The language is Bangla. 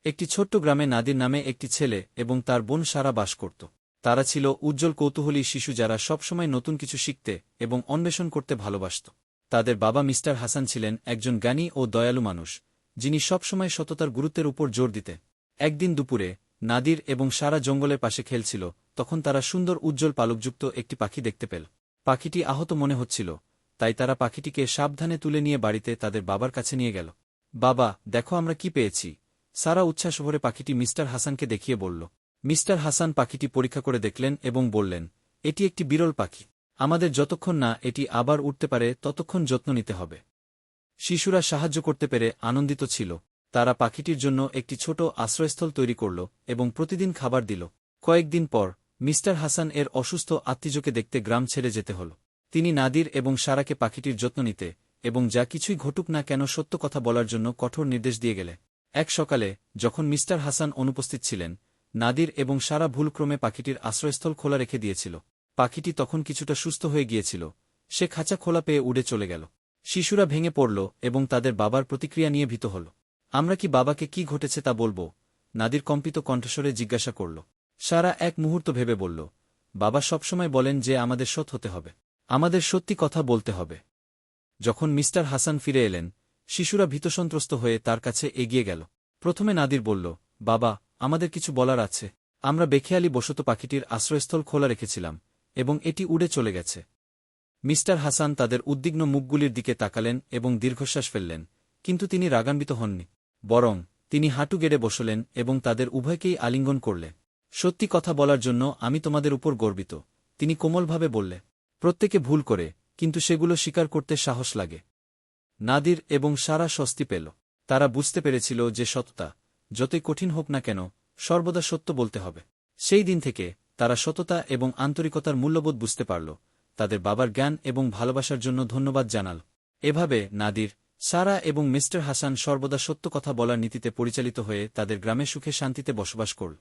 একটি ছোট্ট গ্রামে নাদির নামে একটি ছেলে এবং তার বোন সারা বাস করত। তারা ছিল উজ্জ্বল কৌতূহলী শিশু যারা সবসময় নতুন কিছু শিখতে এবং অন্বেষণ করতে ভালোবাসত। তাদের বাবা মিস্টার হাসান ছিলেন একজন জ্ঞানী ও দয়ালু মানুষ, যিনি সবসময় সততার গুরুত্বের উপর জোর দিতে। একদিন দুপুরে নাদির এবং সারা জঙ্গলের পাশে খেলছিল, তখন তারা সুন্দর উজ্জ্বল পালকযুক্ত একটি পাখি দেখতে পেল। পাখিটি আহত মনে হচ্ছিল, তাই তারা পাখিটিকে সাবধানে তুলে নিয়ে বাড়িতে তাদের বাবার কাছে নিয়ে গেল। বাবা, দেখো আমরা কি পেয়েছি! সারা উচ্ছ্বাসভরে পাখিটি মিস্টার হাসানকে দেখিয়ে বলল। মিস্টার হাসান পাখিটি পরীক্ষা করে দেখলেন এবং বললেন, এটি একটি বিরল পাখি। আমাদের যতক্ষণ না এটি আবার উঠতে পারে ততক্ষণ যত্ন নিতে হবে। শিশুরা সাহায্য করতে পেরে আনন্দিত ছিল। তারা পাখিটির জন্য একটি ছোট আশ্রয়স্থল তৈরি করল এবং প্রতিদিন খাবার দিল। কয়েকদিন পর মিস্টার হাসান এর অসুস্থ আত্মীয়কে দেখতে গ্রাম ছেড়ে যেতে হল। তিনি নাদির এবং সারাকে পাখিটির যত্ন নিতে এবং যা কিছুই ঘটুক না কেন সত্য কথা বলার জন্য কঠোর নির্দেশ দিয়ে গেলে। এক সকালে যখন মিস্টার হাসান অনুপস্থিত ছিলেন, নাদির এবং সারা ভুলক্রমে পাখিটির আশ্রয়স্থল খোলা রেখে দিয়েছিল। পাখিটি তখন কিছুটা সুস্থ হয়ে গিয়েছিল। সে খাঁচা খোলা পেয়ে উড়ে চলে গেল। শিশুরা ভেঙে পড়ল এবং তাদের বাবার প্রতিক্রিয়া নিয়ে ভীত হল। আমরা কি বাবাকে কি ঘটেছে তা বলব? নাদির কম্পিত কণ্ঠস্বরে জিজ্ঞাসা করল। সারা এক মুহূর্ত ভেবে বলল, বাবা সবসময় বলেন যে আমাদের সৎ হতে হবে, আমাদের সত্যি কথা বলতে হবে। যখন মিস্টার হাসান ফিরে এলেন, শিশুরা ভীতসন্ত্রস্ত হয়ে তার কাছে এগিয়ে গেল। প্রথমে নাদির বলল, বাবা, আমাদের কিছু বলার আছে। আমরা বেখেয়ালি বশত পাখিটির আশ্রয়স্থল খোলা রেখেছিলাম এবং এটি উড়ে চলে গেছে। মিস্টার হাসান তাদের উদ্বিগ্ন মুখগুলির দিকে তাকালেন এবং দীর্ঘশ্বাস ফেললেন, কিন্তু তিনি রাগান্বিত হননি। বরং তিনি হাঁটু গেড়ে বসলেন এবং তাদের উভয়কেই আলিঙ্গন করলেন। সত্যি কথা বলার জন্য আমি তোমাদের উপর গর্বিত, তিনি কোমলভাবে বললে। প্রত্যেকে ভুল করে, কিন্তু সেগুলো স্বীকার করতে সাহস লাগে। নাদির এবং সারা স্বস্তি পেল। তারা বুঝতে পেরেছিল যে সততা, যতই কঠিন হোক না কেন, সর্বদা সত্য বলতে হবে। সেই দিন থেকে তারা সততা এবং আন্তরিকতার মূল্যবোধ বুঝতে পারল। তাদের বাবার জ্ঞান এবং ভালোবাসার জন্য ধন্যবাদ জানাল। এভাবে নাদির, সারা এবং মিস্টার হাসান সর্বদা সত্য কথা বলার নীতিতে পরিচালিত হয়ে তাদের গ্রামে সুখে শান্তিতে বসবাস করল।